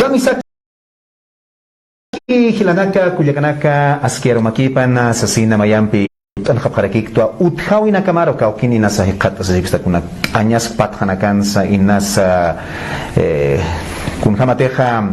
Kamisaki hilanaka kuyakanaka askero makipan sasina mayampi tan khapkarakik to uthawi nakamaro kaukini nasa hiqat asixta kuna añas pathanakan sa inas kun hamateja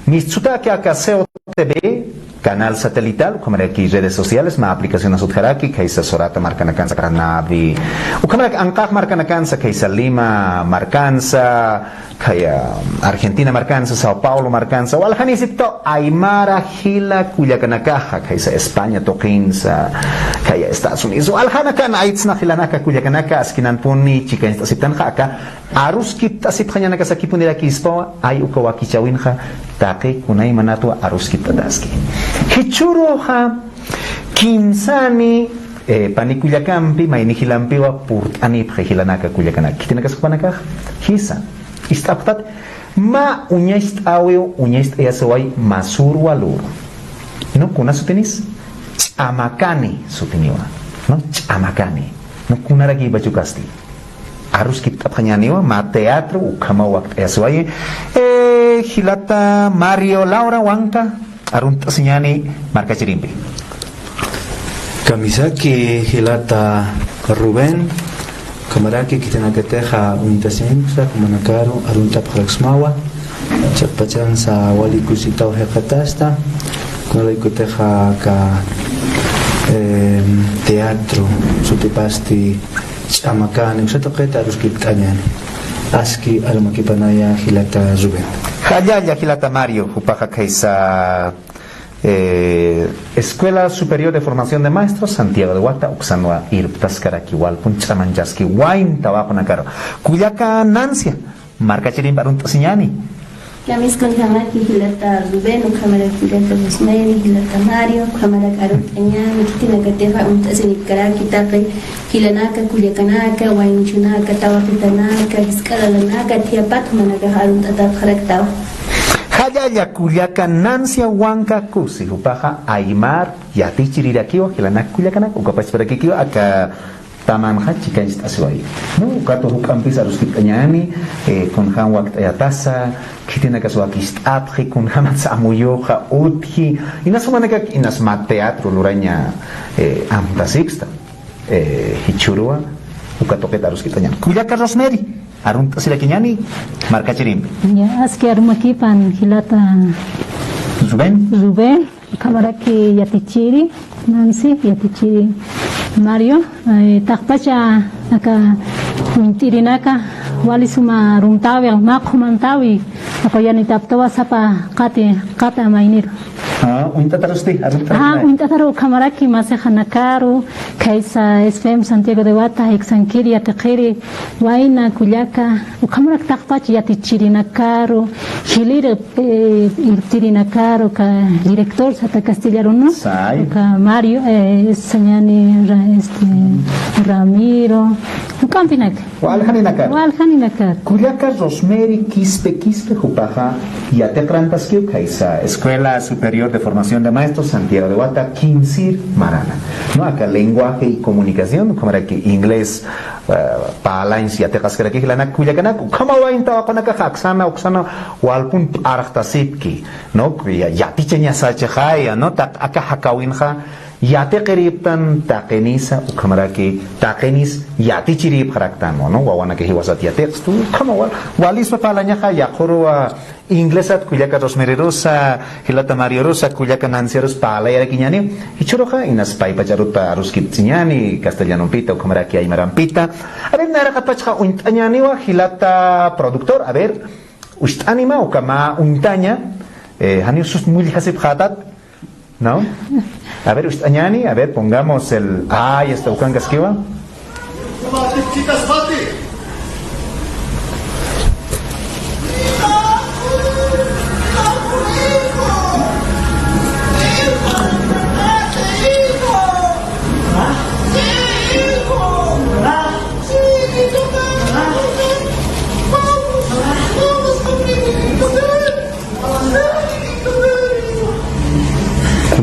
mitsuta que akaseo TV canal satelital como aquí redes sociales ma aplicación asutharaki kaisa sorata markanakansa karanavi ukamrak angkak markanakansa kaisa Lima markansa kaya Argentina markansa Sao Paulo markansa walhanisito Aymara hila kuyakanakaja kaisa España tokinsa kaya Estados Unidos walhanakan aitsna hilanaka kuyakanaka askinan puni chika instasitan haka aruskit asipkhanya nakasakipunira kispo ay ukawaki chawinha taqi kunay manato aruskit tadaski Hichuroja Kinsani Panikuyakampi Mainihilampiwa Purt Anip Hilanaka Kuyakanaka Kitinakaspanaka Hisa Istaptat Ma Uñaist Aweo Uñaist Easawai Masur Walur No Kuna Sutinis Amakani Sutiniwa No Amakani No Kunaraki Bachukasti Arus Kitapanyaniwa Ma Teatro Ukama Wakt Easawai Hilata Mario Laura Wanka Arunta senyani marca Chirimpi. Kamisaki hilata Rubén, kamaraki kitanaketeja untasimsa kumanakaro arunta praxmawa, chapachan sa wali kusitaw hekatasta, kunalay kuteja ka teatro sutipasti chamakan usatoketa aruskit kanyan. Aski almakipanaya hilata Rubén. Hayaya hilata Mario, Upaja Kaisa Escuela Superior de Formación de Maestros, Santiago de Guata, Uxanua Irptaskaraki, Walpun Chamanjaski, Wain, Tabaco Nakaro, Cuyaka Nancia, Marca Chirim Barunta Siñani. Kamis con Hamaki hilata Rubén, Kamara hilata Ismael, hilata Mario, Kamara Karut Añan, Kitina Kateja, Untasikaraki, Tape, Hilanaka, Kuyakanaka, Wainchunaka, Tawakitanaka, Hiskalanaka, Tiapat, Manaka Harut Atat Haraktao. Hayaya Kuyaka Nancia Wanka Kusi, Upaja Aymar, Yati Chirirakiwa, Hilanak Kuyakanak, Ukapas Parakikiwa, Aka. Taman chica aswai no kato hukampis aruskit anyani kun han waqt ayatasa kitina kaswakist apri kun hamat samuyoja uthi inas manaka inas mat teatro luraña amta sexta hichurua ukato pet aruskit anyani kuyaka Rosemary arunta silakiñani marca Chirim ya aski arumakipan hilata Rubén kamaraki yatichiri Nancy yatichiri Mario, takpacha naka mintirinaka wali suma rumtawi makumantawi ako yan itaptawa sapa kata mainir. Unta tarusti unta taru kamaraki maseja nakaru kaisa SPM Santiago de Guata exankiri atakiri waina kuyaka ukamarak takpacha yatichiri nakaru hilir irtiri nakaru ka director sata Castillaro no ka Mario señani Ramiro ukampinak walhani nakar kuyaka Rosemary kispe jupaja yate plantaskio kaisa Escuela Superior de Formación de Maestros Santiago de Guata Kinsir Marana no acá lenguaje y comunicación como era que inglés palains ya te cascara que la nakuyakana como va inta con acá haksana oksana walpun arhtasipki no ya tichenya sachaya no tak acá hakawinha yate qeribtan taqenisa ukamaraki taqenis yati chirib kharaktano no wawana ke hiwasat ya textu kama walis papalanya ya khurwa inglesat kuyaka Rosemary Rosa hilata Mario Rosa kuyaka Nancy Rosa pala ya kinyani ichoroja inas pai pacharuta ruskit sinyani castellano pita ukamaraki aymaran pita a ver nara kapachha untanyani wa hilata productor a ver ustanima ukama untanya hani sus muy hasib khatat no. A ver, Añani, a ver, pongamos el... Ah, ya está, Ucán Gasquiva.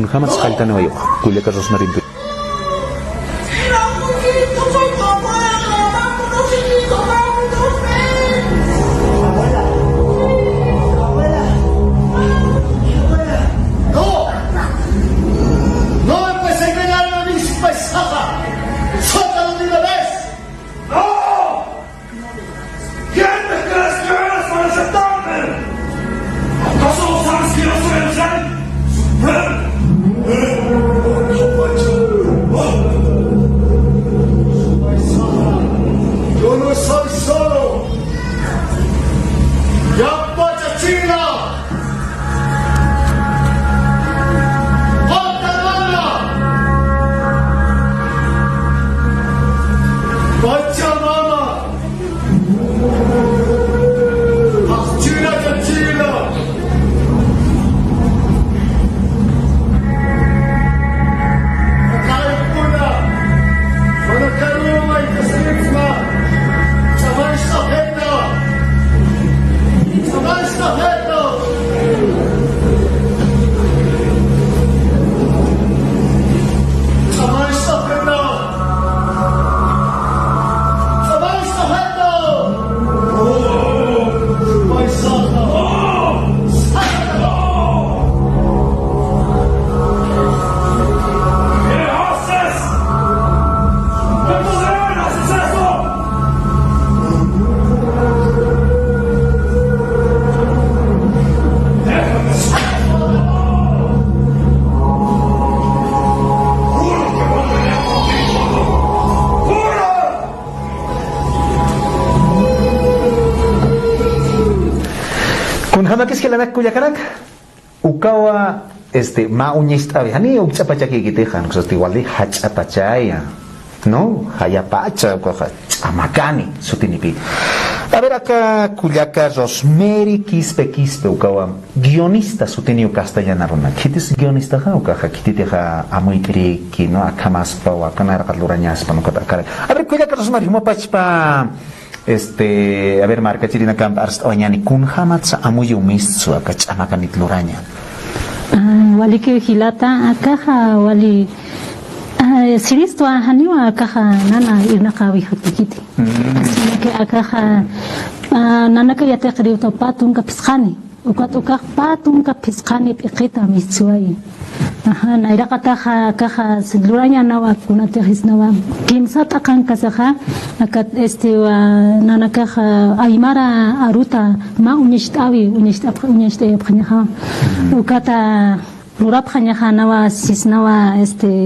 Hamad Skalta Nueva York, Kuyaka Rosemary. Ujamakis hilanak kuyakarak. Ukawa ma uñistabi hani ukchapachaki kitejan kusasti wali hachapachaya. No, hayapacha ukaja chamakani sutinipi. A ver acá Cuyaca Rosemary Quispe ukawa guionista suteniu castellana runa. Kitis guionista ja ukaja kititeja amuitri ki no akamaspa o akanar kalurañaspa no kata. A ver Cuyaca Rosemary mo pachpa a ver marca chirina camp arst oñani kun hamatsa amuyu mistsu aka chamakanit luraña. Wali que hilata akaja wali siristo haniwa akaja nana irnaka wihutikiti. Así que akaja nana que ya te creo to patun kapiskhani. Ukat patun kapiskhani pikita mitsuai. Aha, naira kataja akaja luraña nawa kunate hisnawa. Kimsat akan kasaja akat nana kaja aymara aruta ma unishtawi unishtawi ukata lurap khanyaha nawa sisnawa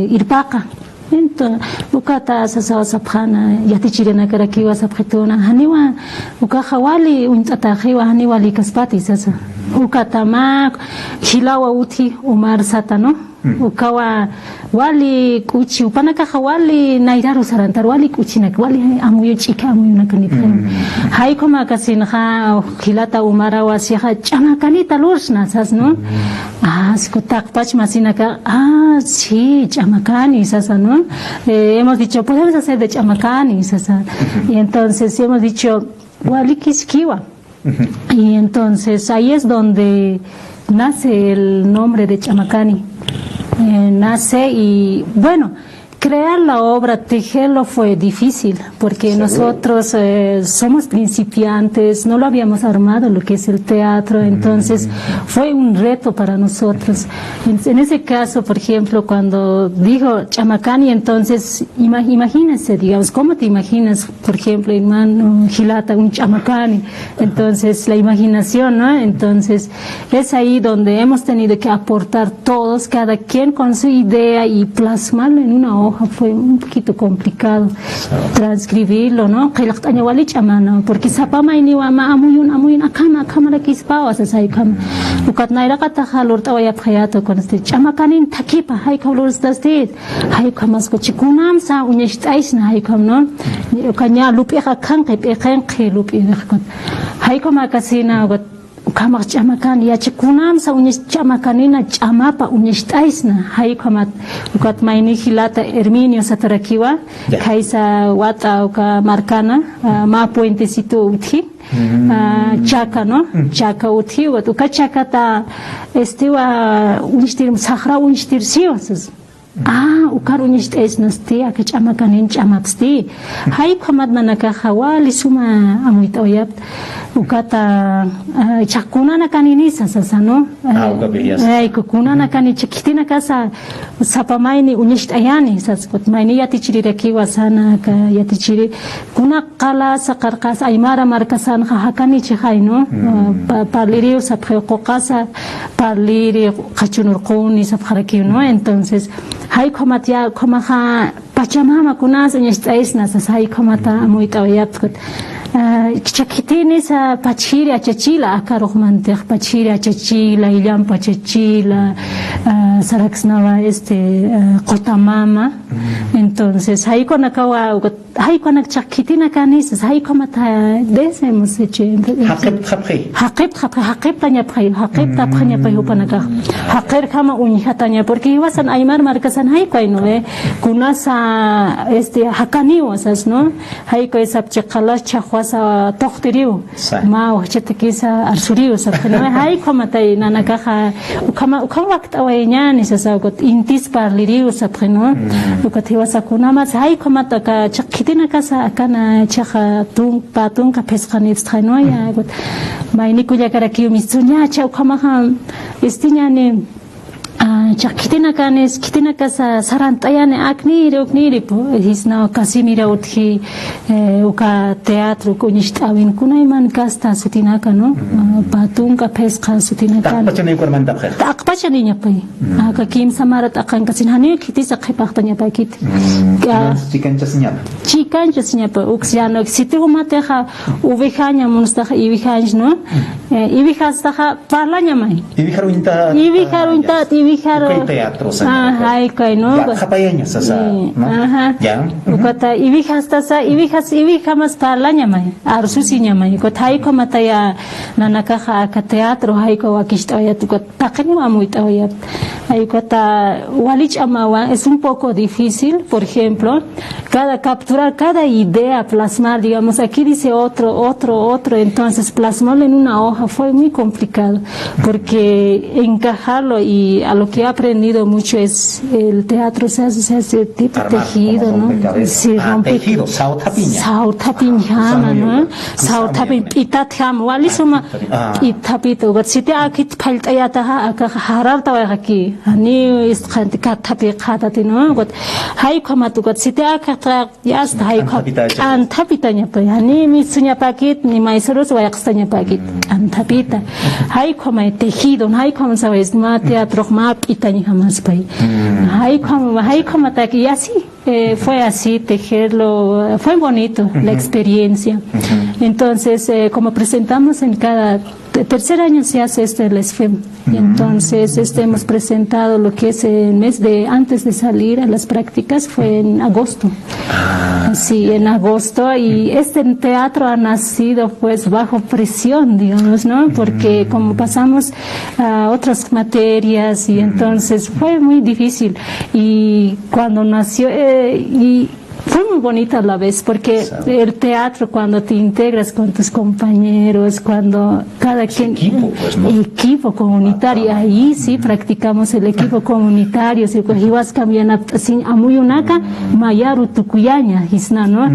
irpaqa ento ukata sasawa saphana yatichirena karakiwa sapritona haniwa ukaja wali untata khiwa haniwa likaspati sasa ukata ma hilawa uti umar satano ukawa wali kuchi upanaka wali nairaru sarantar wali kuchi nak wali amuyo chika amuyo nakaniphem hay koma kasinha hilata umara wasiha chamakanita lursna sas no skutak pach masinaka sí chamakani sasa no hemos dicho podemos hacer de chamakani sasa y entonces hemos dicho wali kiskiwa y entonces ahí es donde nace el nombre de Chamakani. Nace y bueno, crear la obra, tejerlo fue difícil porque nosotros somos principiantes, no lo habíamos armado lo que es el teatro, entonces fue un reto para nosotros. En ese caso, por ejemplo, cuando dijo Chamakani, entonces imagínense, digamos, ¿cómo te imaginas, por ejemplo, hermano Hilata, un Chamakani? Entonces, la imaginación, ¿no? Entonces, es ahí donde hemos tenido que aportar todos, cada quien con su idea y plasmarlo en una hoja. Fue un poquito complicado transcribirlo, ¿no? Porque sapama ini wama amuyun akama la kispawa sasai kam ukat naira kata halur tawaya phayato konste chamakanin takipa hay kalur stastit hay kamas ko chikunam sa unyeshtais na hay kam no kanya lupi khang ke lupi khot hay kama kasina got kamak chamakan ya chikunam sa unyes chamakanina chamapa unyeshtaisna hay kamat ukat maini hilata Herminio satarakiwa kaisa wata uka marcana ma puentecito uti chaka no chaka uti uka chakata estiwa unishtir sahra unishtir siosas ukar unyeshtaisna sti aka chamakanin chamapsti hay kamat manaka hawali suma amuitoyap ukata chakuna na kanini sasa no kukuna na kani chikitina kasa sapamaini unishtayani sasa kot maini yatichiri rakiwa sana ka yatichiri kuna qala saqarqas aymara markasan hakani chikhay no parlirio sapqoqasa parliri qachunurquni sapqaraki no entonces hay komatia komaha pachamama kunas unishtayisna sasa hay komata amuitawayap kot chakitini sa pachiri achachila akarohmante pachiri achachila ilam pachachila saraxnava qotamama entonces hay con akawa hay con chakitina kanis hay como ta desemos eche haqib tanya phay haqib ta phanya phay upanaka haqir kama unhatanya porque iwasan aymar markasan hay koino kunasa hakani wasas no hay ko sabche qalas chawasa toqtiriu ma wachtekisa arsuriu sabkhana hay como ta nanaka ukama waqt awaynyani sasa got intis parliriu sabkhano ukati wasakuna mas hay como ta kitina kasa akana chaha patung ka pesqanit stranoya got maini kuya karakiu misunya cha ukama istinyani Kitina casa sarantayane akniri po hisna Casimira utji uka teatro kunishtabin kunayman gasta sutinaka no patunka pesca sutinaka Takpachani ko naman taphe. Takpachani niya pa aka kim samarat akan kasin hani kiti sa kipakta niya pa kit Chicken chas niya. chikan niya pa uksiano siti humate ha uvihanya munsta ivihanya no ivihasta ha parlanya mai Ibiharunta. Ibiharo. Kay teatro sa. Ay kay no. Ya kapayan niya sa no. Aha. Ya. Ukata ibihas mas parlanya mai. Arsusinya mai. Ko thai ko mataya nanaka ka teatro hay ko wakistaya tu ko takani mamuita ya. Ay kota walich amawa es un poco difícil, por ejemplo, capturar cada idea, plasmar, digamos, aquí dice otro, entonces plasmarlo en una hoja fue muy complicado, porque encajarlo y a lo que he aprendido mucho es el teatro se hace tipo Armar, tejido, como ¿no? Sí, tejido, sautapiña. Sautapiña, ¿no? Sautapiña, itatjam, walisuma, itapito, si te akit paltayata hararta aquí. Ani ist tapi kata no got hai kama tu got site akatra yas hai kama antapitanya pa ani misunya pakit ni maisurus wa yakstanya pakit antapita hai kama tejido hai kama sabes ma teatro ma pitanya jamás pa hai kama taki así fue así tejerlo fue bonito la experiencia entonces como presentamos en cada tercer año se hace el SFEM y entonces hemos presentado lo que es el mes de antes de salir a las prácticas fue en agosto sí en agosto y este teatro ha nacido pues bajo presión digamos no porque como pasamos a otras materias y entonces fue muy difícil y cuando nació y fue muy bonita a la vez porque el teatro cuando te integras con tus compañeros cuando cada quien equipo, pues, ¿no? equipo comunitario ahí sí practicamos el equipo comunitario si ibas cambiando así a muy unaka mayaru tucuyaña isna no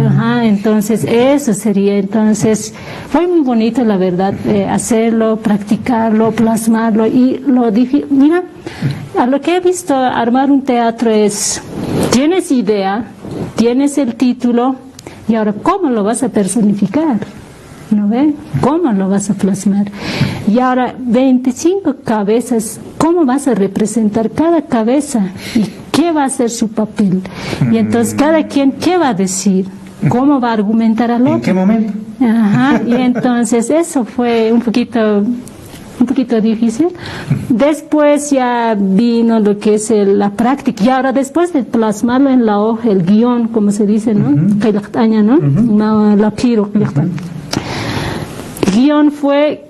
ajá entonces eso sería entonces fue muy bonito la verdad hacerlo practicarlo plasmarlo y lo difícil mira a lo que he visto armar un teatro es tienes idea tienes el título y ahora cómo lo vas a personificar, ¿no ve? ¿Cómo lo vas a plasmar? Y ahora 25 cabezas, ¿cómo vas a representar cada cabeza? ¿Y qué va a ser su papel? Y entonces cada quien, ¿qué va a decir? ¿Cómo va a argumentar al otro? ¿En qué momento? Ajá, y entonces eso fue un poquito difícil. Después ya vino lo que es la práctica y ahora después de plasmarlo en la hoja, el guión, como se dice, ¿no? ¿no? La piro, guión fue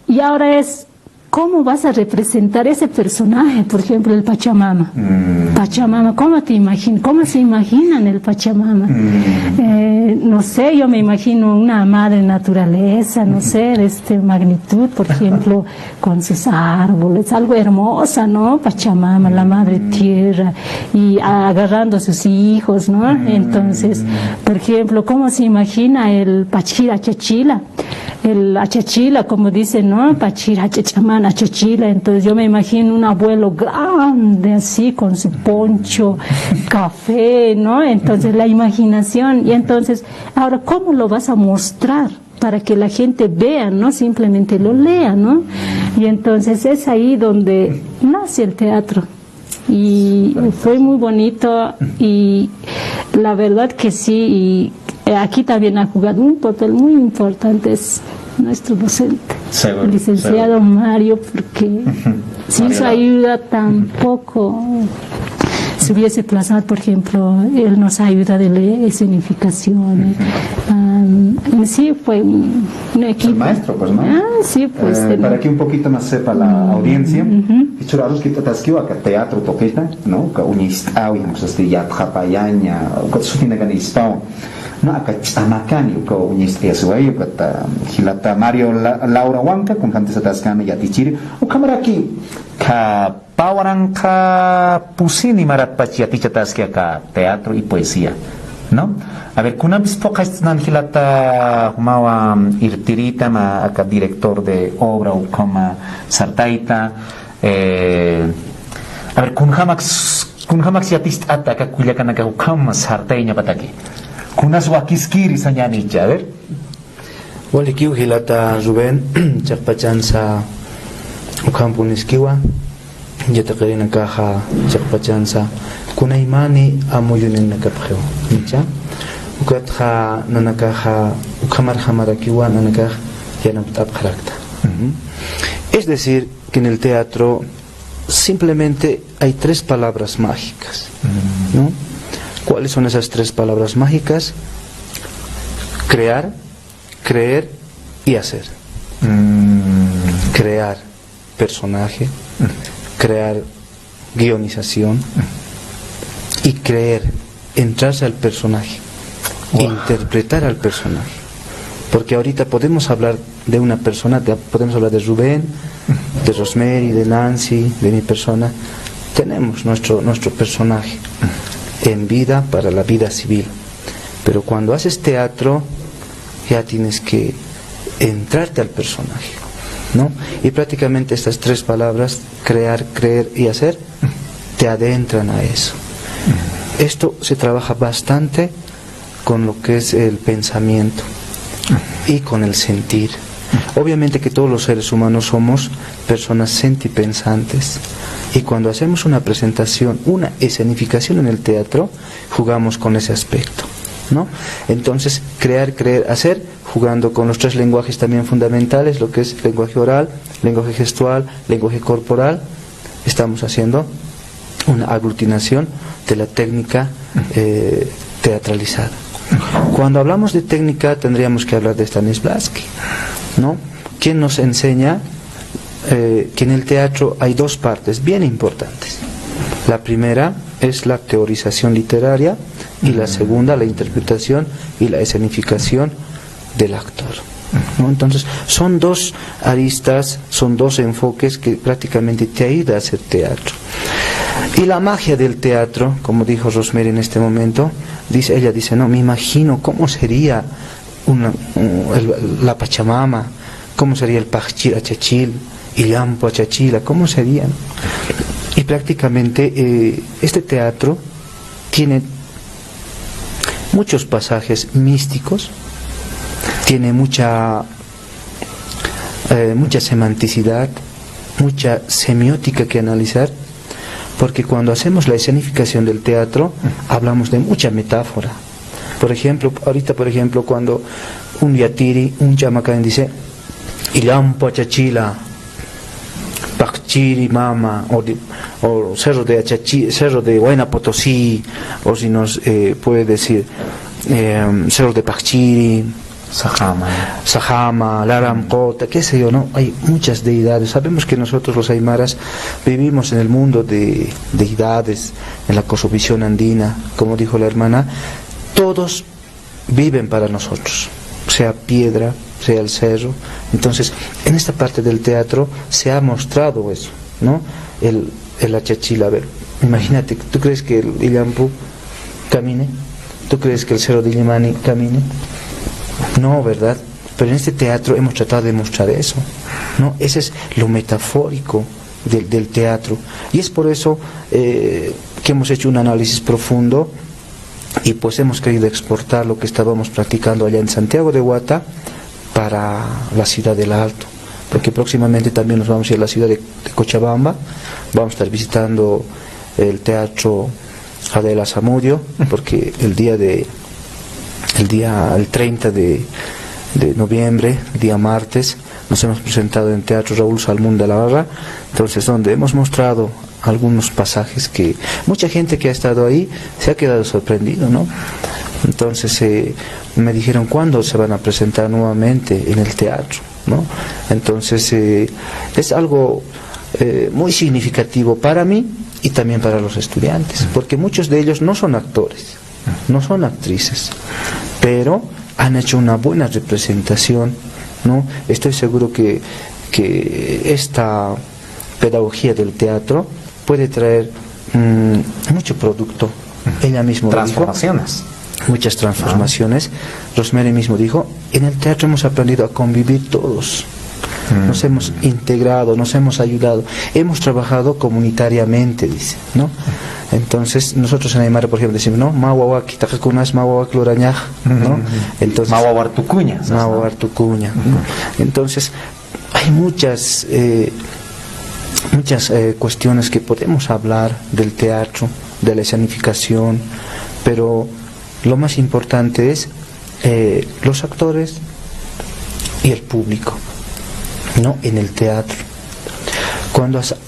y ahora es ¿cómo vas a representar ese personaje? Por ejemplo, el Pachamama. Pachamama, ¿cómo te imaginas? ¿Cómo se imaginan el Pachamama? No sé, yo me imagino una madre naturaleza, no sé, de magnitud, por ejemplo, con sus árboles, algo hermosa, ¿no? Pachamama, la madre tierra, y agarrando a sus hijos, ¿no? Entonces, por ejemplo, ¿cómo se imagina el Pachira Chachila? El achachila, como dicen, ¿no? Pachira, achachamán, achachila. Entonces yo me imagino un abuelo grande así, con su poncho, café, ¿no? Entonces la imaginación. Y entonces, ahora, ¿cómo lo vas a mostrar? Para que la gente vea, no simplemente lo lea, ¿no? Y entonces es ahí donde nace el teatro. Y fue muy bonito y la verdad que sí. Y aquí también ha jugado un papel muy importante, es nuestro docente, el licenciado Mario, porque sin su ayuda tampoco se hubiese plasmado, por ejemplo, él nos ayuda de leer escenificaciones. Sí, fue un equipo. El maestro, pues, ¿no? Sí, pues. Para que un poquito más sepa la audiencia, Ichuraros que tatasquió acá teatro toqueta, ¿no? Que unistao, digamos, ya japayaña, que su tiene ganistao. No, acá chamacani, que unistía su ahí, que Gilata Mario Laura Huanca, con Fantes Atascana y Atichiri, o cámara aquí, que Pauaranca Pusini Marapachi Atichatasquia acá teatro y poesía. ¿No? A ver, kuna bispoca nan hilata humawa irtirita ma acá director de obra o como sartaita A ver, kunhamax yatist ataka kuyakanaka ukamas hartainya pataki. Kunas wakiskiri sañanicha, a ver. Walikiu hilata Rubén, chakpachansa ukampuniskiwa, yatakarina kaja chakpachansa, kunaimani amuyunin nakapjeo, nicha. Ukatja nanakaja ukamar jamarakiwa nanakaj yanaptapjarakta. Es decir, que en el teatro simplemente hay 3 palabras mágicas, ¿no? ¿Cuáles son esas 3 palabras mágicas? Crear, creer y hacer. Crear personaje, crear guionización y creer, entrarse al personaje, interpretar al personaje. Porque ahorita podemos hablar de una persona, podemos hablar de Rubén, de Rosemary, de Nancy, de mi persona. Tenemos nuestro personaje en vida para la vida civil. Pero cuando haces teatro, ya tienes que entrarte al personaje, ¿no? Y prácticamente estas 3 palabras, crear, creer y hacer, te adentran a eso. Esto se trabaja bastante con lo que es el pensamiento y con el sentir. Obviamente que todos los seres humanos somos personas sentipensantes, y cuando hacemos una presentación, una escenificación en el teatro, jugamos con ese aspecto, ¿no? Entonces, crear, creer, hacer, jugando con los 3 lenguajes también fundamentales, lo que es lenguaje oral, lenguaje gestual, lenguaje corporal. Estamos haciendo una aglutinación de la técnica teatralizada. Cuando hablamos de técnica, tendríamos que hablar de Stanislavski, ¿no? Quien nos enseña que en el teatro hay 2 partes bien importantes. La primera es la teorización literaria, y la segunda, la interpretación y la escenificación del actor, ¿no? Entonces, son 2 aristas, son 2 enfoques que prácticamente te ayudan a hacer teatro. Y la magia del teatro, como dijo Rosemary en este momento, ella dice, no, me imagino cómo sería la Pachamama, cómo sería el Pachil Achachil, Illampo Achachila, cómo serían. Y prácticamente este teatro tiene muchos pasajes místicos, tiene mucha semanticidad, mucha semiótica que analizar, porque cuando hacemos la escenificación del teatro hablamos de mucha metáfora. Por ejemplo, cuando un yatiri, un chamacán dice Illampo Achachila, Pachiri Mama, o Cerro de Achachi, Cerro de Huayna Potosí, o si nos puede decir Cerro de Pachiri, Sajama, Laramcota, qué sé yo, ¿no? Hay muchas deidades. Sabemos que nosotros los aymaras vivimos en el mundo de deidades, en la cosmovisión andina, como dijo la hermana, todos viven para nosotros, sea piedra, sea el cerro. Entonces, en esta parte del teatro se ha mostrado eso, ¿no? El achachila. A ver, imagínate, ¿tú crees que el Illampu camine? ¿Tú crees que el cerro de Illimani camine? No, ¿verdad? Pero en este teatro hemos tratado de mostrar eso, ¿no? Ese es lo metafórico del teatro. Y es por eso que hemos hecho un análisis profundo, y pues hemos querido exportar lo que estábamos practicando allá en Santiago de Guata para la ciudad del Alto, porque próximamente también nos vamos a ir a la ciudad de Cochabamba. Vamos a estar visitando el Teatro Adela Zamudio, porque el 30 de noviembre, el día martes, nos hemos presentado en Teatro Raúl Salmón de la Barra, entonces donde hemos mostrado algunos pasajes que mucha gente que ha estado ahí se ha quedado sorprendido, ¿no? Entonces me dijeron cuándo se van a presentar nuevamente en el teatro, ¿no? Entonces es algo muy significativo para mí y también para los estudiantes, porque muchos de ellos no son actores, no son actrices, pero han hecho una buena representación, ¿no? Estoy seguro que esta pedagogía del teatro puede traer mucho producto. Ella misma transformaciones. Dijo, muchas transformaciones. Rosemary mismo dijo, en el teatro hemos aprendido a convivir todos. nos hemos integrado, nos hemos ayudado, hemos trabajado comunitariamente, dice, ¿no? Entonces, nosotros en Aymara, por ejemplo, decimos, ¿no? Mawawaki, takakunas, mawawaki lorañaj, ¿no? Entonces, Mawawartucuña. Mawawartucuña. Entonces, hay muchas cuestiones que podemos hablar del teatro, de la escenificación, pero lo más importante es los actores y el público, ¿no? En el teatro.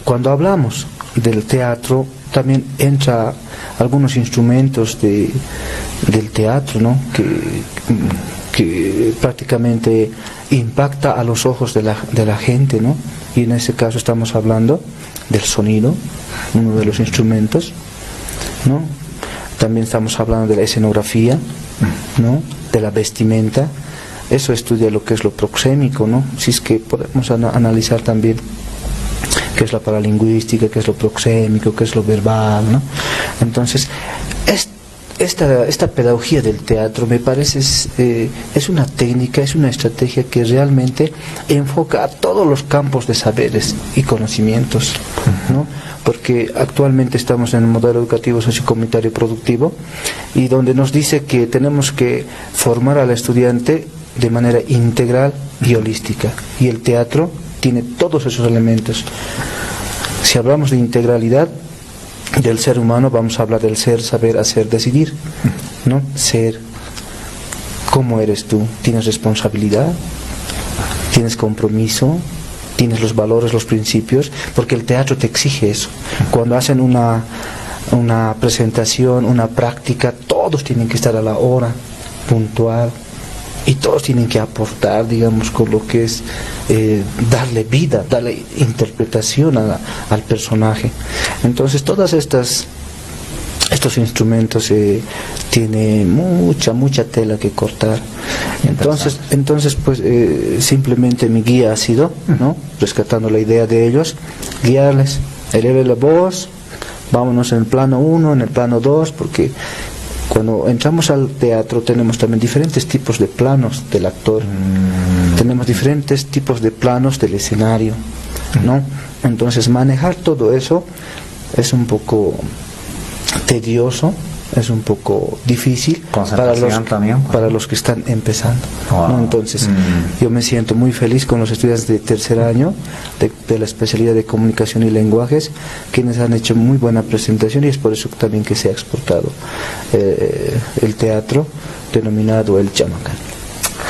Cuando hablamos del teatro, también entra algunos instrumentos del teatro, ¿no? que prácticamente impacta a los ojos de la gente, ¿no? Y en ese caso estamos hablando del sonido, uno de los instrumentos, ¿no? También estamos hablando de la escenografía, ¿no? De la vestimenta. Eso estudia lo que es lo proxémico, ¿no? Si es que podemos analizar también qué es la paralingüística, qué es lo proxémico, qué es lo verbal, ¿no? Entonces, esta pedagogía del teatro me parece es una técnica, es una estrategia que realmente enfoca a todos los campos de saberes y conocimientos, ¿no? Porque actualmente estamos en el modelo educativo sociocomunitario productivo y donde nos dice que tenemos que formar al estudiante de manera integral y holística, y el teatro tiene todos esos elementos. Si hablamos de integralidad del ser humano, vamos a hablar del ser, saber, hacer, decidir, ¿no? Ser, ¿cómo eres tú? ¿Tienes responsabilidad? ¿Tienes compromiso? ¿Tienes los valores, los principios? Porque el teatro te exige eso. Cuando hacen una presentación, una práctica, todos tienen que estar a la hora, puntual, y todos tienen que aportar, digamos, con lo que es darle vida, darle interpretación al personaje. Entonces todas estos instrumentos tienen mucha tela que cortar. Entonces pues simplemente mi guía ha sido, ¿no? Rescatando la idea de ellos, guiarles, eleve la voz, vámonos en el plano 1, en el plano 2, porque cuando entramos al teatro tenemos también diferentes tipos de planos del actor, tenemos diferentes tipos de planos del escenario, ¿no? Entonces manejar todo eso es un poco tedioso, es un poco difícil para los que están empezando, ¿no? Entonces yo me siento muy feliz con los estudiantes de tercer año de la especialidad de comunicación y lenguajes, quienes han hecho muy buena presentación, y es por eso también que se ha exportado el teatro denominado el Chamacan.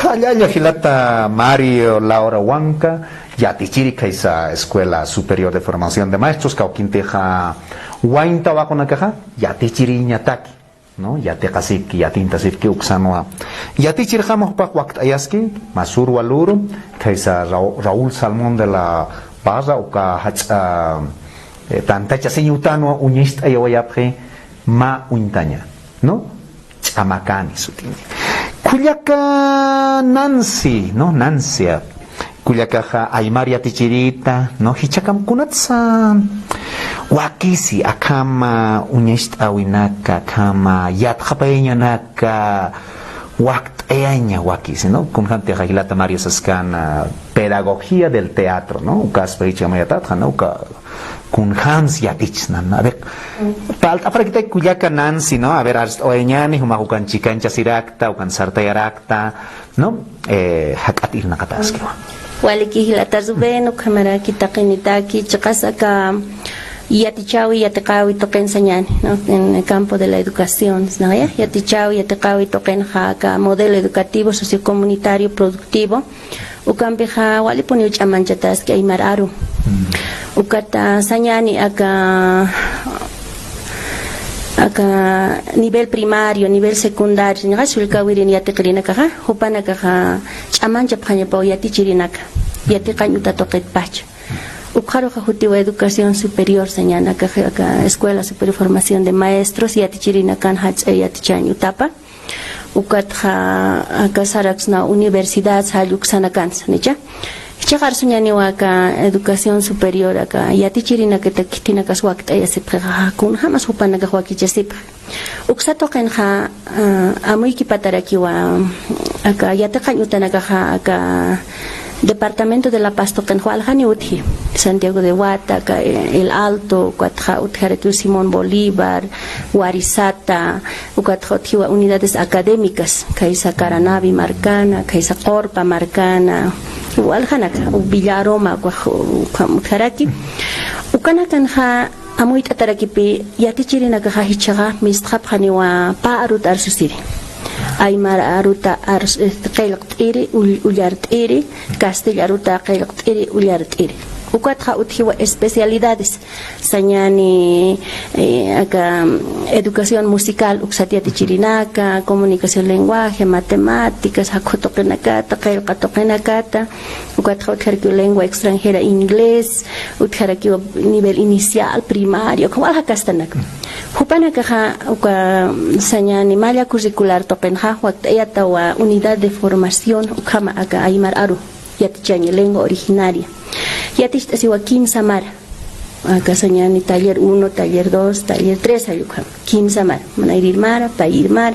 Hayaya Gilata Mario Laura Huanca, Yatichirica, esa Escuela Superior de Formación de Maestros, Cauquinteja Huainta Waconacaja, Yatichiri Ñataki, ¿no? Yatekasik, Yatintasik, Uxanoa. Yatichirjamos pa Huactayaski, Masur Waluro, Kaisa Raúl Salmón de la Barra, Uka Tantacha Señutano, Unist Ayawayapre, Ma Uintaña, ¿no? Chamacani Sutini. Cuyaca Nancy, ¿no? Nancia. Cuyacaja Aymaria Tichirita, ¿no? Hichakam Kunatsa. Wakisi akama Unist Awinaka, kama Yatjapeñanaka, Waktayaña Wakisi, ¿no? Kunjante Jagilata Mario Sascana, pedagogía del teatro, ¿no? Ukas Pericha Mayatatja, ¿no? Kun Hans Yatichnan, a ver, para que te cuyaca Nancy, ¿no? A ver, oeñani, humahukan chicancha sirakta, ukan sartayarakta, ¿no? Hakatir nakataski. Waliki hilata zubeno, kamera kitakinitaki, chakasaka, yatichawi, yatikawi, token sañani, ¿no? En el campo de la educación, ¿no? Yatichawi, yatikawi, token jaka, modelo educativo, sociocomunitario, productivo, ukampeja, waliponi uchamanchataski, aymararu. Ukata sañani acá nivel primario, nivel secundario, ni sulka wirin yati klina kaha, hupana kaha, chamancha panya pau yati chirinaka, yati kanyuta toket pach. Ukaro kahutiwa educación superior sañana kaha escuela superior formación de maestros yati chirinakan hats yati chanyutapa. Ukatha akasaraksna universidad saluksanakan sanicha. Chagar soñani waka educación superior acá yatichirina que te quitina caswakt aya se prega kun jamás upana ka waki jasip uksato kenja amuy kipataraki wa acá yatakan utana ka Departamento de La Paz toquen Jualjani Uthi, Santiago de Huata, El Alto, Cuatja Utjaretu Simón Bolívar, Huarizata, Ucatjotiwa unidades académicas, Kaisa Caranavi Marcana, Kaisa Corpa Marcana, Ualjanaka, Villaroma, Utjaraki, Ucanacanja, Amuit Atarakipi, Yatichirinaga Hichaga, Mistrapjani wa Paarut Arsusiri. Aymar aruta qeylqt iri ullart iri Castilla aruta qeylqt iri ullart iri uqatqa uthiwa especialidades sañani acá educación musical uxatiati chirinaka comunicación lenguaje matemáticas hakotoqenakata qeylqatoqenakata uqatqa utjarki lengua extranjera inglés utjarki nivel inicial primario como alhakastanak Jupanakaja uka sañani malla curricular topenja waqtayata wa unidad de formación ukama aka aymar aru yatichaña lengua originaria yatishta siwa Kim Samar aka sañani taller 1 taller 2 taller 3 ayuka Kim Samar manairir mara pair mar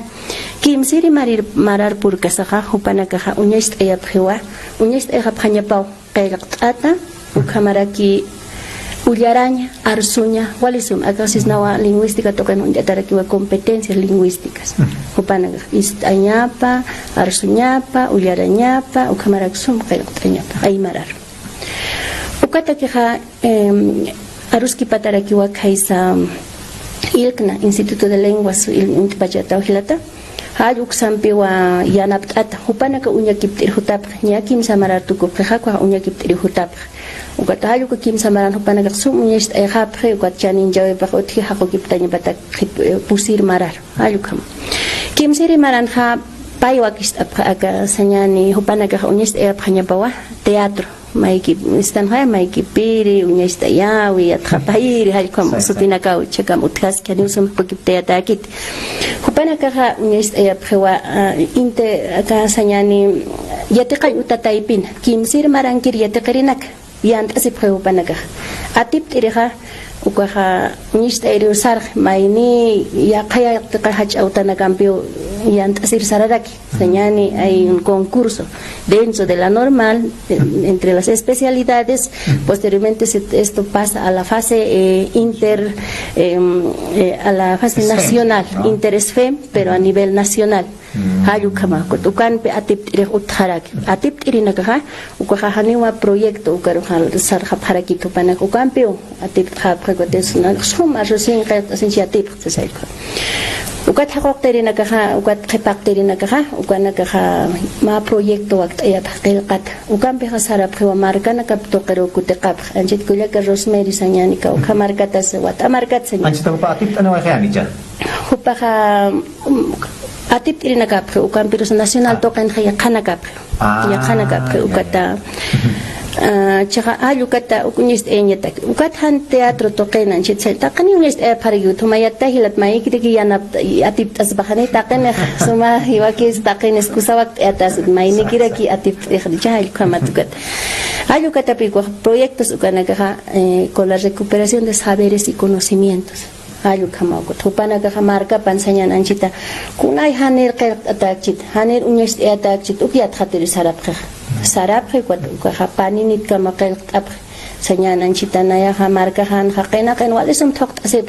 Kim siri marar purkasaja jupanakaja uñast ayapjewa uñast ayapjanya pau qaylaqtata ukamaraki Ullaraña, Arzuña, Walisum, acá si es nawa lingüística tocan un yatarakiwa competencias lingüísticas. Upanaga, Añapa, Arzuñapa, Ullarañapa, Ukamaraxum, Kailaqtañapa, Aymarar. Ukatakeja, Aruski Patarakiwa Kaisa Ilkna, Instituto de Lenguas, Intipachata, Ojilata. Hayuk sampiwa yanaptata, Upanaka uñakiptir hutapra, Ñakim Samarar Tukuprejakwa uñakiptir hutapra. Ukatahayu ko Kim Samaran hupanaga sumunyest ay hapre ukatchanin jawe pa uthi hako kiptanya batak pusir marar ayukam Kim siri maran ha paywakist aga sanyani hupanaga unyest ay phanya bawa teatro maiki istan hay maiki piri unyest ayawi atkhapayiri hayukam sutinaka uchakam uthas kani usum ko kiptaya takit hupanaga unyest ay phwa inte aga sanyani yatiqay utataipin Kim siri maran kir yatiqirinak Yant asip panaga. Atip tiriha ukaha nista eri usar maini ya kaya hach autana cambio yant asir sararaki. Señani hay un concurso dentro de la normal entre las especialidades. Posteriormente esto pasa a la fase a la fase nacional, interesfem, pero a nivel nacional. Hayukama kutukan pe atip tiri utharak atip tiri nakaha ukahani wa proyecto ukaruhal sarhap haraki tupanak ukampeo atip khap khagotes na sum asosin qat asinsiatip tsaika ukat haqoq tiri nakaha ukat khipak tiri nakaha ukanakaha ma proyecto waqt ayat qilqat ukampe hasarap khwa marka nakapto qero kutiqap anjit kulaka Rosemary sañani ka ukamarkatas wat amarkat sañani anjit pa atip ana wa khanicha upaha Atip irina kapre ukan pirus nasional tokan khaya khana kapre ya khana kapre ukata chaha ayu kata ukunis enyata ukathan teatro tokan anchit sel takani unis e parigu thumayata hilat mai kidiki yana atip tasbahane takane suma hiwakis takane kusawak atas mai nikiraki atip khadijal kamatukat ayu kata pico proyectos ukanaga con la recuperación de saberes y conocimientos Ayu kama ko thupana ka marka pansanyan anchita kunai hanir qatachit hanir unyest atachit ukiat khatir sarap ko khapani nit kama qatap sanyan anchita naya marka han khaqena kan walisum thokt asib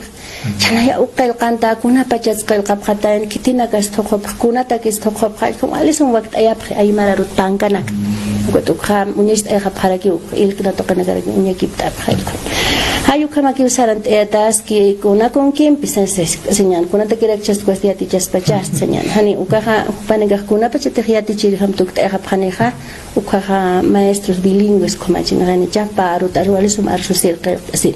chanaya uqal qanta kuna pachas qal qap khatan kitina kas thokhop kuna takis thokhop khal walisum waqt ayap ay mararut tangkanak ko kham unyest ay khaparaki ilkna to kana garag unyakip tap khal Hayu kama ki usaran etas ki kuna con quien pisan señal kuna te kira chas cuestia ti chas pachas señal hani ukaha panega kuna pachete hiati chiri ham tuk te ha paneja ukaha maestros bilingües como chinagani chapa rutar walisum arsu circle así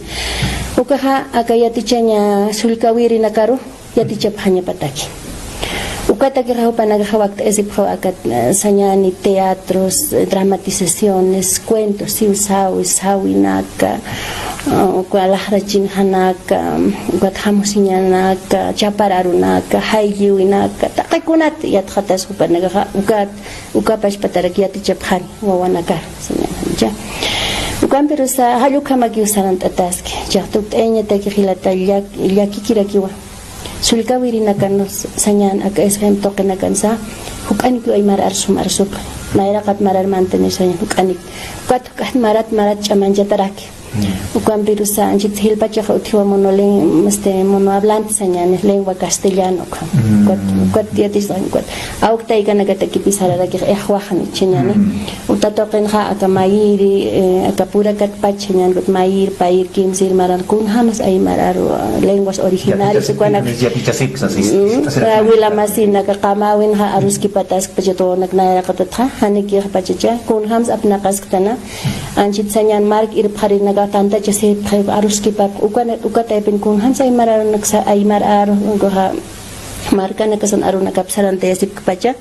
ukaha akayati chanya sulkawiri nakaru yati chap hanya pataki ukata que raho panaga waqt esip akat sañani teatros dramatizaciones cuentos siusawi naka Kualahra Hanaka, Gathamusinaka, Chapararunaka, Hayuinaka, Takakunat, Yathatas Upanaga, Ukapash Patarakiati Japhan, Wawanaka, Sinja. Ukamperusa, Hayukamaki Sarant Ataski, Jatuk Enya Takihilata Yakikirakiwa. Sulkawiri Nakanos, Sanyan, Akashem Tokenakansa, Hukaniku Aymar Arsum Arsup, Naira kat marar mantener sa kanik. Kat marat chamanjataraki. Ukan pirusa anjit hilpacha utiwa mono hablante sañan lengua castellano kat diatis kat aukta ikana kata kipisara ki ehwahan chinyani utatoqen ha akamayiri akapura kat pachanyan kat mayir pair kimsir maran kun hamas ay mararu lenguas originales kuanak wila masina ka kamawin ha arus ki patas pajato nak naira katatha haniki pachacha kun hams apna kaskatana anjit sañan mark ir pharin tanta jase arus ki pap ukata ipin kun hansa imar naksa aymar aro goha marka nakasan aro nakapsaran tesip kapacha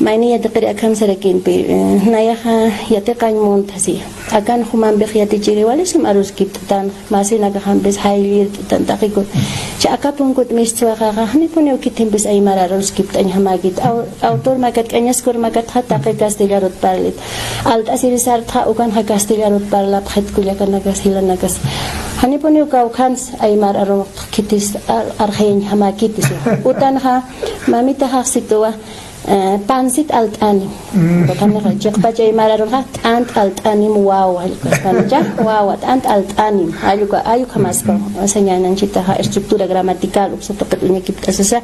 maini ya takri akan sarakin pe naya ha yate kan montasi akan human be khiyati chiri wale sim arus ki tan masi naga hambes haylir tan takikot cha akapun kot miswa kha hani puneu kitim bis aymar arus ki tan hamagit autor makat kanyas kor makat hata ke castellarot parlit alt asiri sar tha ukan ha castellarot parla khat kulya kan nagas hilan nagas hani puneu ka ukan aymar aro kitis arhain hamakitis utan ha mamita ha sitwa pansit altani bakana rajak baca imararon hat ant altani wow halka wow ant altani ayu kamasko señalan cita ha estructura gramatical obseto petunya kita sesa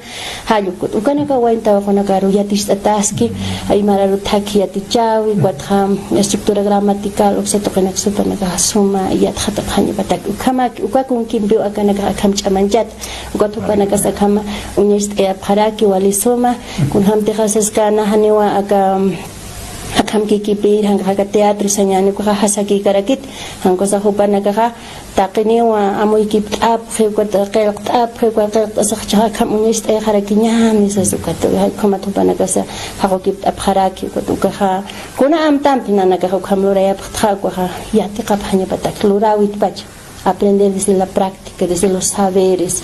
hayuk ukana ka wainta kona karu yatis ataski imararo thaki yatichawi kwatham estructura gramatical obseto kana supana ka suma yat khata khani batak ukama ukakun kimbiu akana ka kham chamanjat ukatupana ka sakama unyist e pharaki wali soma kun hamte Sekarang haniwa akam kikipir hangga teatro sanyani ko hasaki karakit hangko sa hupan nagaka takiniwa amoy kip up khewat asakcha kam unist ay harakinya ni sa sukat kamatupan nagasa hako kip up haraki ko tukaha kuna amtam pinanagaka kamluraya patha ko ha yati kaphanya patak lurawit pach aprender desde la práctica, desde los saberes,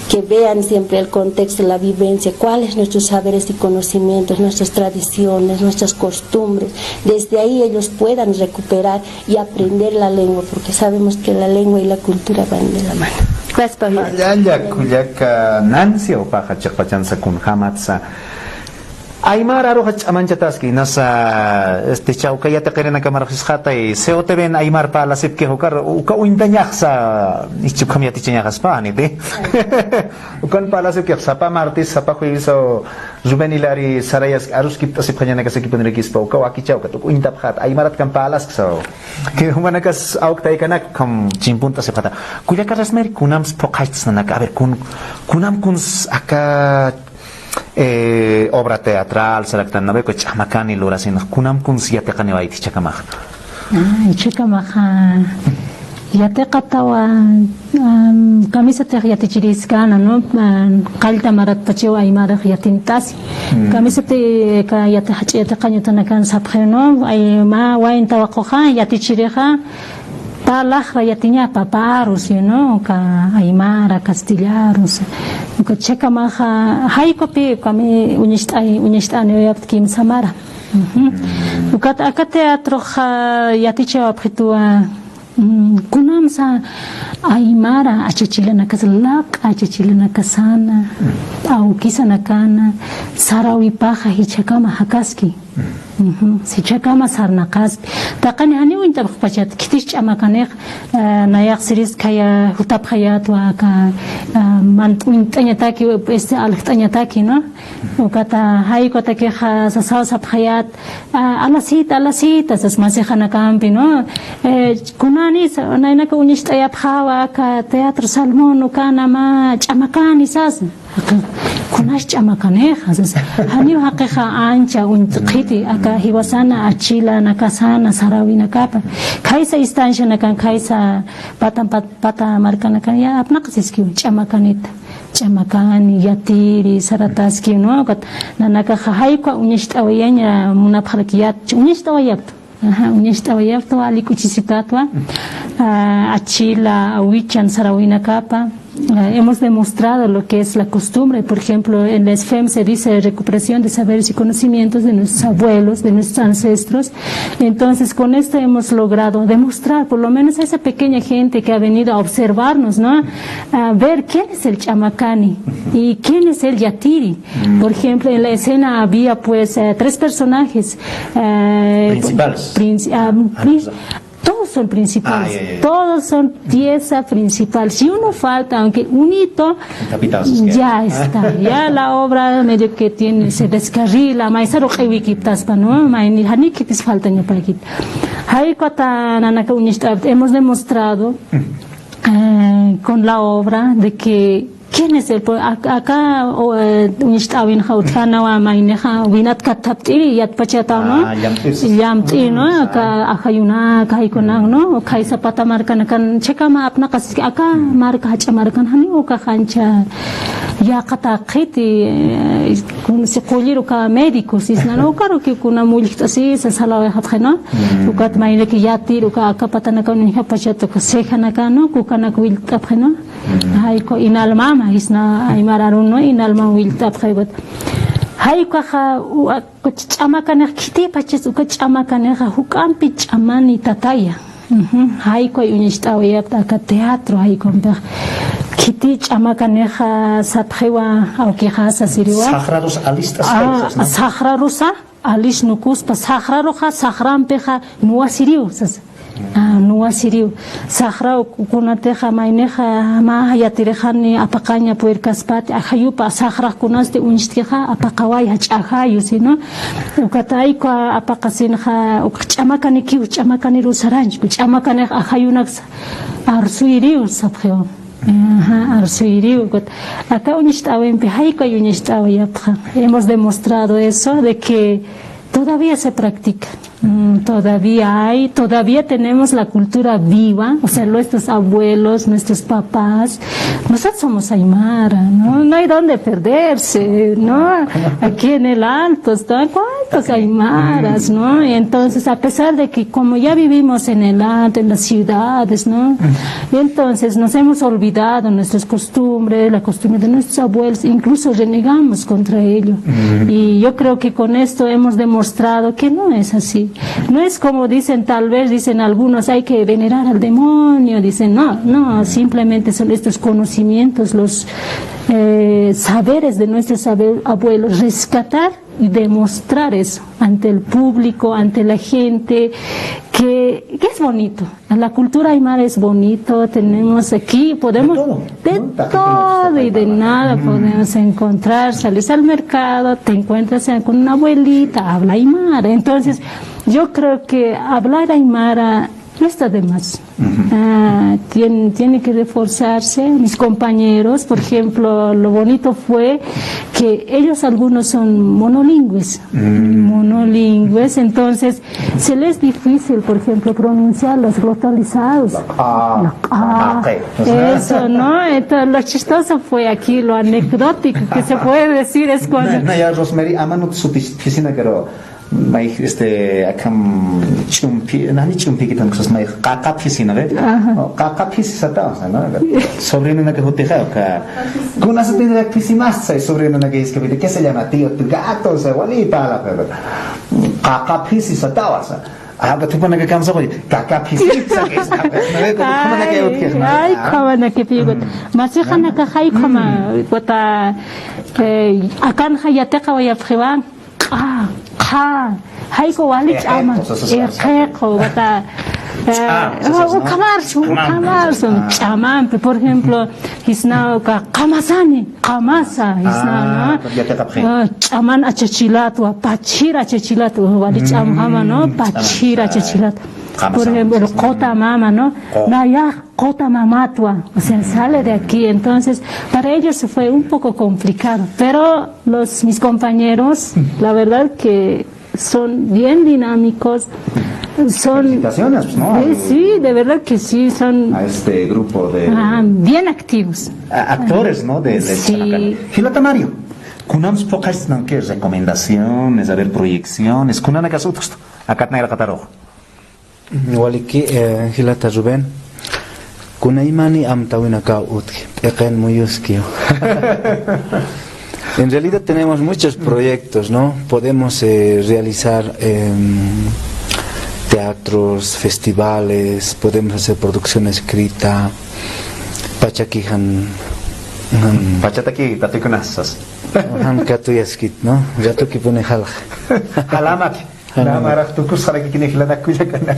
que vean siempre el contexto, la vivencia, cuáles nuestros saberes y conocimientos, nuestras tradiciones, nuestras costumbres. Desde ahí ellos puedan recuperar y aprender la lengua, porque sabemos que la lengua y la cultura van de la mano. Aymar aro hach amanchataski nasa chauka yata qirina kamarxis khatay seote ben aymar pala sipke hokar uka uintanyakh sa ichukam yati chinyakas pa ni de ukan pala sipke sapa martis sapa khuiso juvenilari sarayas arus kip tasip khanyana kas kipun rekis pa uka waki chauka tu uintap khat aymarat kam palas so ke humanakas auk tay kanak kam chimpun tasip khata kuya karas mer kunam spokhaits na ka ber kunam kuns aka obra teatral seraktan nabe ko chamakani lurasin kunam kun siate kane waiti chakamah chakamah yate qatawa kamisa te yate chiriskana no qalta marat pachewa aymara yatintas kamisa te ka yate hachete qanyutana kan sapkheno ay ma wain tawaqoha yate chiriha Talah rakyatnya paparus, ka aymara, castellanos, ka cheka maha, hai kopi kami unishtani yapt kim samara. Ukat teatro yatiche abhitua kunam sa aymara achechilana kaslak achechilana kasana au kisana kana sarawi paha hichakama hakaski si chakama sarnakas taqani hani winta bkhpachat kitish amakaneh nayak siris kaya hutap hayat wa ka man wintanya taki este alhtanya taki no ukata hay kota ke sa sap hayat alasit asas masihana kampi no kunani naina ka unishta ya phawa ka teatro salmon kana ma chamakani sas kunash chamakaneh asas hani haqiqa ancha untqiti aka hiwasana achila nakasana sarawi nakapa kaisa istansha nakan kaisa pata marka nakan ya apna qasiski chamakanita chamakani yatiri sarataski no kat nanaka hay ko unishtawyanya munaphalkiyat unishtawayat unishtawyat wali kuchisitatwa achila awichan sarawi nakapa hemos demostrado lo que es la costumbre. Por ejemplo, en la SFEM se dice recuperación de saberes y conocimientos de nuestros abuelos, de nuestros ancestros. Entonces, con esto hemos logrado demostrar, por lo menos a esa pequeña gente que ha venido a observarnos, ¿no? A ver quién es el chamacani y quién es el yatiri. Por ejemplo, en la escena había pues 3 personajes principales. Todos son principales, todos son pieza principal. Si uno falta, aunque un hito, ya está, ya la obra medio que tiene, se descarrila, maestro hemos demostrado con la obra de que ¿quién es el acá unistawin hautana maineja winat katapti yat pachatano yamti no acá ajayuna kaikonang no kai sapata markan kan chekama apna kas acá marka chamarkan hani oka khancha ya kata khiti kun se qoliru ka médicos isna no karo que kuna multa si se sala hatkhana ukat maine ki yati uka acá patana kan ni pachato ka sekhana no kukana kwil tapkhana hay ko inalma isna aymararon no inalma wilta pkhaybat hay ko kha chama kan khiti pachis uka chama kan hukam pi chamani tataya hay ko unistawya ta teatro hay ko khiti chama kan sapkhwa au ki khasa siriwa Sagrados alistas sagrarusa alish nukus pa sagraruha sagram peha nuasiriu nuasiriu sagrau kunateja maineja ma yatirejani apaqaña puercaspati ajayupa sagraj kunaste unistija apaqaway hachajayu sino ukatayko apaqasinja ukchamakani ki uchamakani rusaranch uchamakani ajayunak arsuiriu sapjeo arsuiriu acá unistawempi hayko unistawayapja hemos demostrado eso de que todavía se practica, todavía tenemos la cultura viva, o sea, nuestros abuelos, nuestros papás, nosotros somos aymara, ¿no? No hay dónde perderse, ¿no? Aquí en el Alto, ¿cuántos aymaras, ¿no? Y entonces, a pesar de que como ya vivimos en el Alto, en las ciudades, ¿no? Y entonces nos hemos olvidado nuestras costumbres, la costumbre de nuestros abuelos, incluso renegamos contra ello. Y yo creo que con esto hemos demostrado que no es así. No es como dicen, tal vez dicen algunos, hay que venerar al demonio, dicen, no, simplemente son estos conocimientos, los saberes de nuestros abuelos, rescatar y demostrar eso ante el público, ante la gente, que es bonito. La cultura aymara es bonito, tenemos aquí, podemos de todo y de nada podemos encontrar, sales al mercado, te encuentras con una abuelita, habla aymara. Entonces, yo creo que hablar aymara no está de más. Tiene que reforzarse. Mis compañeros, por ejemplo, lo bonito fue que ellos algunos son monolingües, entonces se les es difícil, por ejemplo, pronunciar los glotalizados. Eso, ¿no? Entonces, lo chistoso fue aquí, lo anecdótico que se puede decir es cuando... No, ya Rosemary, amanut su piscina, pero... mai akam chumpi nani chumpi kitan kusas mai qaqa piscina ve qaqa piscina sata no sobrino na que hoteja ka kuna se tiene piscinas sai sobrino na que es que se llama tío tu gato se abuelita la pero qaqa piscina sata aga tu pana que cansa hoy qaqa piscina que es no ve como na que hoteja ay como na que pigot masihana ka hay como kota akan hayateqa wa yafkhiwan hayko wali chama erqeqo bata kamar son chama por ejemplo hisna kamasa hisna chaman achachilat wa pachira achachilat wali chama no pachira achachilat por ejemplo kota mama no naya kota mamatwa o sea sale de aquí. Entonces para ellos fue un poco complicado, pero mis compañeros la verdad que son bien dinámicos, son felicitaciones, ¿no? Sí, de verdad que sí, son a este grupo de bien activos, actores, ¿no? De sí. Hilata Mario, kunams pocas no que recomendaciones, a ver proyecciones, kunana kasutust, acá tnaira kataro. Igual que Hilata Rubén, Kunaimani amtawinaka utki, eqen muyuskio. En realidad tenemos muchos proyectos, ¿no? Podemos realizar teatros, festivales, podemos hacer producción escrita, pachakihan, Pachataki tatikunasas. hankatuyaskit, ¿no? Yatuki pone halj. Halamak. Namarak tukus haraki kinihilana kuyakana.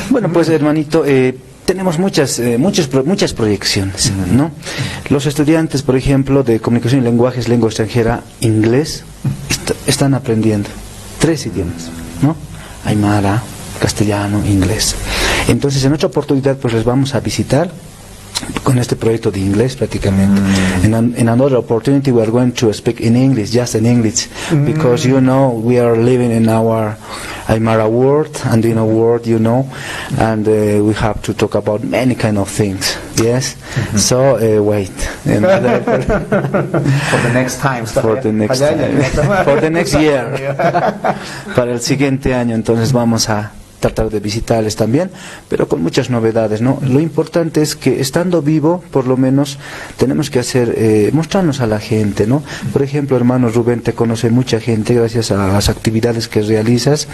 Bueno, pues hermanito, tenemos muchas proyecciones, ¿no? Los estudiantes, por ejemplo, de comunicación y lenguajes, lengua extranjera, inglés, están aprendiendo 3 idiomas, ¿no? Aymara, castellano, inglés. Entonces, en otra oportunidad, pues les vamos a visitar con este proyecto de inglés prácticamente. In another opportunity we are going to speak in English, just in English, because you know we are living in our Aymara world, Andino world, you know, and we have to talk about many kind of things. Yes, so wait. For the next time. For the next time. For the next year. Para el siguiente año, entonces vamos a tratar de visitarles también, pero con muchas novedades, ¿no? Lo importante es que estando vivo, por lo menos, tenemos que hacer, mostrarnos a la gente, ¿no? Por ejemplo, hermano Rubén, te conoce mucha gente gracias a las actividades que realizas,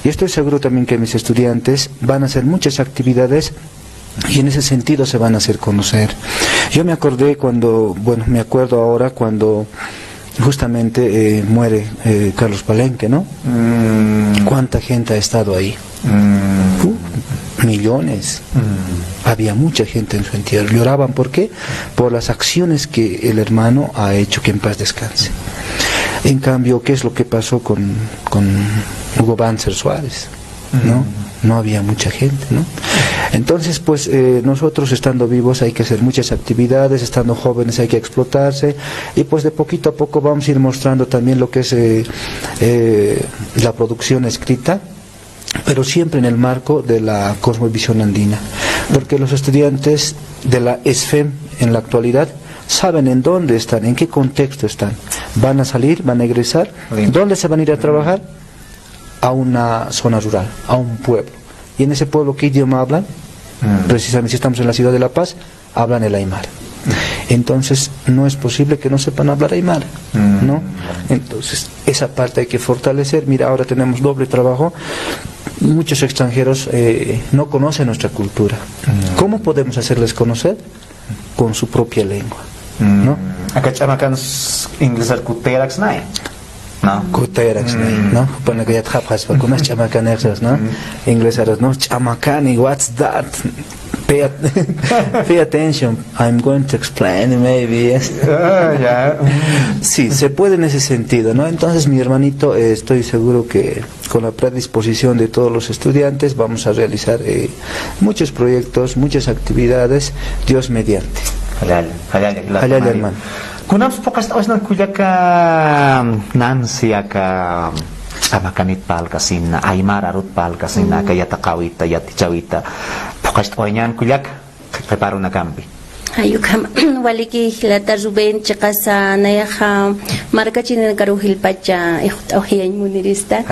y estoy seguro también que mis estudiantes van a hacer muchas actividades y en ese sentido se van a hacer conocer. Yo me acordé me acuerdo ahora cuando justamente muere Carlos Palenque, ¿no? ¿Cuánta gente ha estado ahí? Millones. Había mucha gente en su entierro. Lloraban, ¿por qué? Por las acciones que el hermano ha hecho, que en paz descanse. En cambio, ¿qué es lo que pasó con Hugo Banzer Suárez? ¿No? No había mucha gente, ¿no? Entonces, pues nosotros estando vivos hay que hacer muchas actividades, estando jóvenes hay que explotarse, y pues de poquito a poco vamos a ir mostrando también lo que es la producción escrita, pero siempre en el marco de la cosmovisión andina, porque los estudiantes de la ESFEM en la actualidad saben en dónde están, en qué contexto están, van a salir, van a egresar, ¿dónde se van a ir a trabajar? A una zona rural, a un pueblo. ¿Y en ese pueblo qué idioma hablan? Precisamente si estamos en la ciudad de La Paz, hablan el aymara. Entonces no es posible que no sepan hablar aymara, ¿no? Entonces esa parte hay que fortalecer. Mira, ahora tenemos doble trabajo. Muchos extranjeros no conocen nuestra cultura. ¿Cómo podemos hacerles conocer? Con su propia lengua, ¿no? Acá chamacan inglés kuterax nae. No. Kuterax nae, ¿no? Pone que ya trabajas para unas chamacaneras, ¿no? Inglesaras, ¿no? Chamacani, what's that? Pay attention. I'm going to explain maybe. Yes. Sí, se puede en ese sentido, ¿no? Entonces, mi hermanito, estoy seguro que con la predisposición de todos los estudiantes vamos a realizar muchos proyectos, muchas actividades, Dios mediante. Halal, hermano. Kunam pocas osnan kuyaka nansiaka amakanit palkasin aymara rut palkasin kayataqawita yatichawita pocas oñan kuyak preparo na campi. Ayukam waliki hilata Rubén chikasa nayaha marka chinin karuhil pacha ohiyan munirista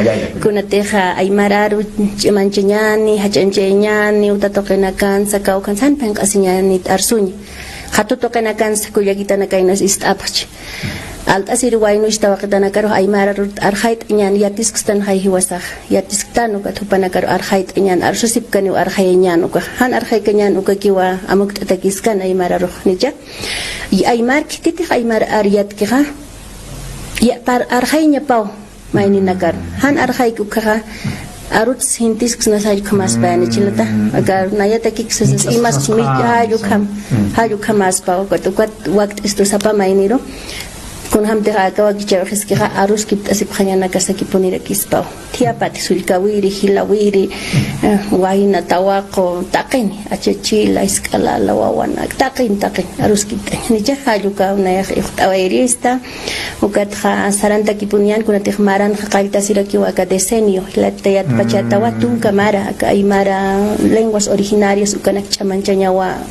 kunateja aymararu mancheñani hachancheñani utatokenakan sakaukan san penkasiñani arsuñi hatutokenakan sakuyakitana kainas istapach altasir wayno istawakitana karo aymararu arhait ñan yatiskistan hayhiwasaj yatiskitano katupanakaro arhait ñan arsusipkani arhayeñan uka han arhaykañan uka kiwa amuktatakiskan aymararu nija y aymar kititi aymar ariyatkiha ya par arhayña paw mayninakar han arhaykukaha arut sintis ksnasay khamas bani chilata agar nayata kiksas imas mi hayu khamas paw katukat waqt isto sapa mayniro kun hamte akawa kichawes ki arus kit asip khanyana kasaki ponira kispaw tiapati sulkawiri hilawiri wahina tawaqo taqin achachila iskala lawawana taqin arus kit nija hajuka una ikhtawairista ukatha saranta kipunian kunati khmaran khalta siraki waka decenio latayat pachatawa tun kamara aymara lenguas originarias ukanak chamanchañawa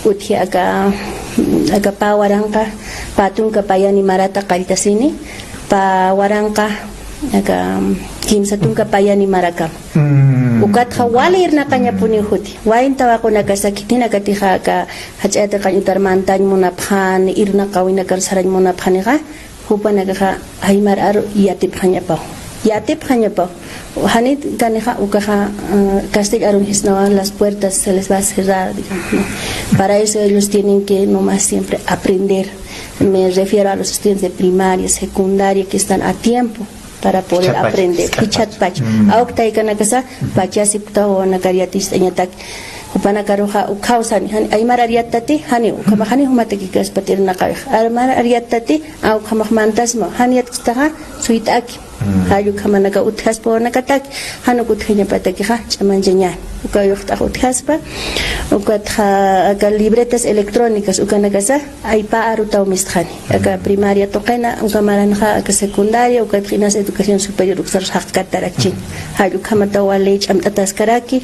uthi aga pawarangka patung kapayani marata kalitasini pawarangka aga kimsatung kapayani maraka ukatha wali irna kanya puni huti wain tawa ko nagasakitina katiha ka hachata kanyo tarmantan mo na phan irna kawina kar saran mo na phani ka hupa nagaha haimar aro yatip kanya pa hani kaneja ukaja castigaron hisnawa las puertas se les va a cerrar, digamos, ¿no? Para eso ellos tienen que nomás siempre aprender. Me refiero a los estudiantes de primaria, secundaria que están a tiempo para poder aprender. Pichatpach. Aukta ikanakasa pachasipta o nakariatis enyatak. Upana karuha ukausan aymar ariatati hani ukamahani humateki kaspatir nakay armar ariatati au kamahmantasmo hani atstaha suitaki hayu kamanaga uthaspo nakatak hanu kuthenya pataki ha chamanjanya ukayuqta uthaspa ukatha ka libretas electrónicas ukanagasa aypa arutaw misthani aka primaria toqena ukamaranja aka secundaria ukathinas educación superior uksar haqkatarachin hayu kamata wale chamtatas karaki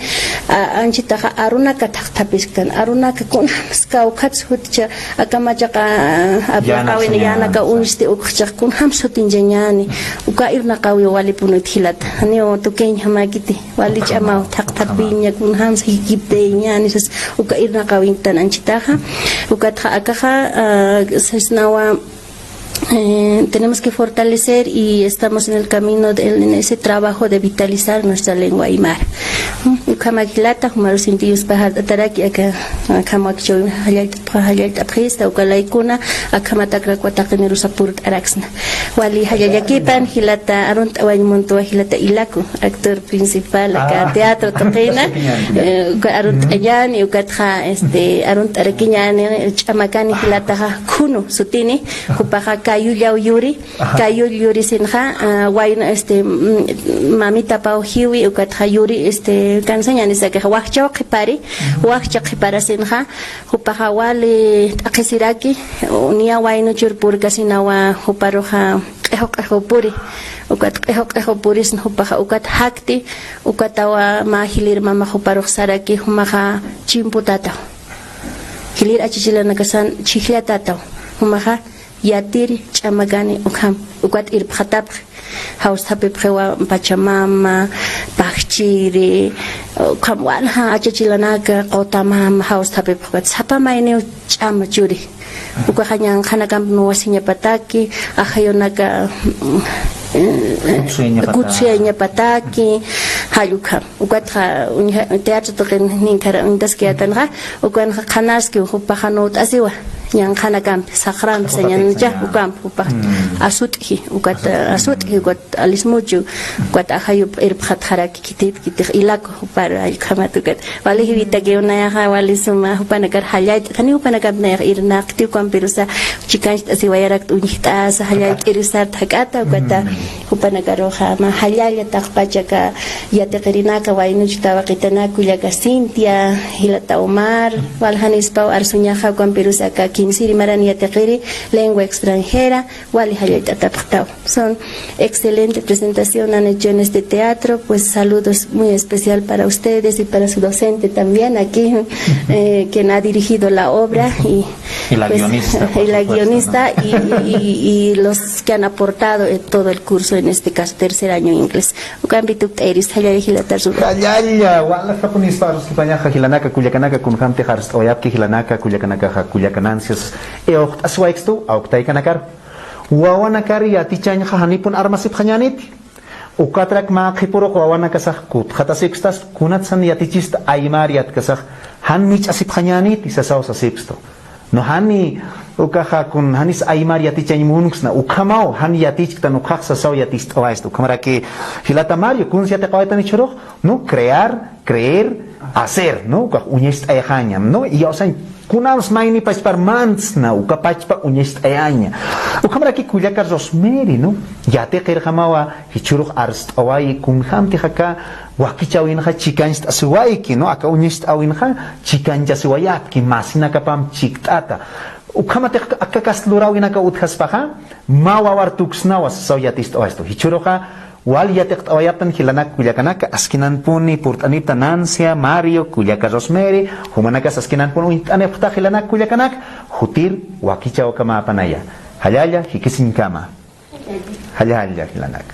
anchitaha aruna kathaqtapiskan aruna ka kunhamska ukhats hutcha akamachaqa apaqawin yana ka unste ukchaq kunhamsutinjanyani uka irna qawi wali punuthilat hanio tukenya makiti wali chama thaqtapinya kunhams hikipteñani sus uka irna qawin tan anchitaha ukatha akaha sesnawa tenemos que fortalecer y estamos en el camino en ese trabajo de vitalizar nuestra lengua aymara. Ukamakilata humaru sintiyus bahar ataraki aka kamakcho halyalta presta ukalaikuna akamatakra kwatakineru sapurt araxna. Wali hayalakipan hilata arunt awaymonto hilata ilaku actor principal aka teatro toqina arunt ayani ukatha arunt arakiñani chamakani hilata kunu sutini kupaha kayullaw yuri sinja wayna mamita pau hiwi ukatha yuri kansañani saka waqcha qipara sinja hupaja wali taqisiraki unia waynu churpurka sinawa huparoja qejo puri ukat qejo puri sin hupaja ukat hakti ukatawa mahilir mama huparoj saraki humaja chimputata hilir achichilana kasan chihlatata humaja yatir chamagani ukham ukat irphatap haustape phewa pachamama pachiri kamwan ha achichilanaka qotamam haustape phat sapamaine chamachuri ukahanyang khanakam nuwasinya pataki ahayonaka kutsuenya pataki hayuka ukatha teatro token ninkara undaskiatanra ukan khanaski hupahanot asiwa yang khanakam sakram senyan ja ukam upat asutki ukat alismuju ukat ahayup irphat haraki kitit ilak upar khamatukat wali hivita ge unaya wali suma upanakar halyat thani upanakam na irnaqti ukam pirusa chikan asiwayarak unita sahalyat irisar thakata ukata upanakaroja ma halyaya taqpachaka yateqrinaka waynuchta waqitana kullaka Cintia hilata Omar walhanispau arsuñaja ukam pirusa ka Kinsiri Marani Yateqiri, lengua extranjera, Wali Hayayta Taphtau. Son excelentes presentaciones han hecho en este teatro, pues saludos muy especial para ustedes y para su docente también aquí, quien ha dirigido la obra y la guionista, y los que han aportado en todo el curso, en este caso tercer año en inglés. Ukambituk Eris Hayayhilatar su. Hayaya, wala fakunis paros kipanyaja hilanaka kuyakanaka kunhamte harst oyapki hilanaka kuyakanaka kuyakanansias eocht aswaixtu auktay kanakar wawanakar yatichanya hanipun armasip khanyanit ukatrak ma khipuro wawanaka sakut khatasixtas kunatsan yatichist aymar yatkasakh hanmich asip khanyanit isasaw sa sipsto no hani ukaha kun hanis aymar yatichany munksna ukamao han yatichta no khaksa saw yatist oaistu kamara que hilata mario kun siate qaitani choro no crear creer hacer no unyest ayhanyam no y osan kunams maini paspar mans na ukapachpa unyest ayanya ukamara ki kuyakar rosmeri no yate qir khamawa hichuruk arst awai kun khamti khaka wakichawin kha chikanst aswai ki no aka unyest awin kha chikanja swayat ki masina kapam chiktata ukamate akakas lurawina ka uthaspaha mawawar tuksnawas sawyatist oesto hichuroka wal yatek awayatan hilanak kuyakanaka askinan puni purtanita Nancia Mario kuyaka Rosemary humanakas askinan puni anepta hilanak kuyakanak hutir wakicha kama panaya halaya hikisin kama halaya hilanak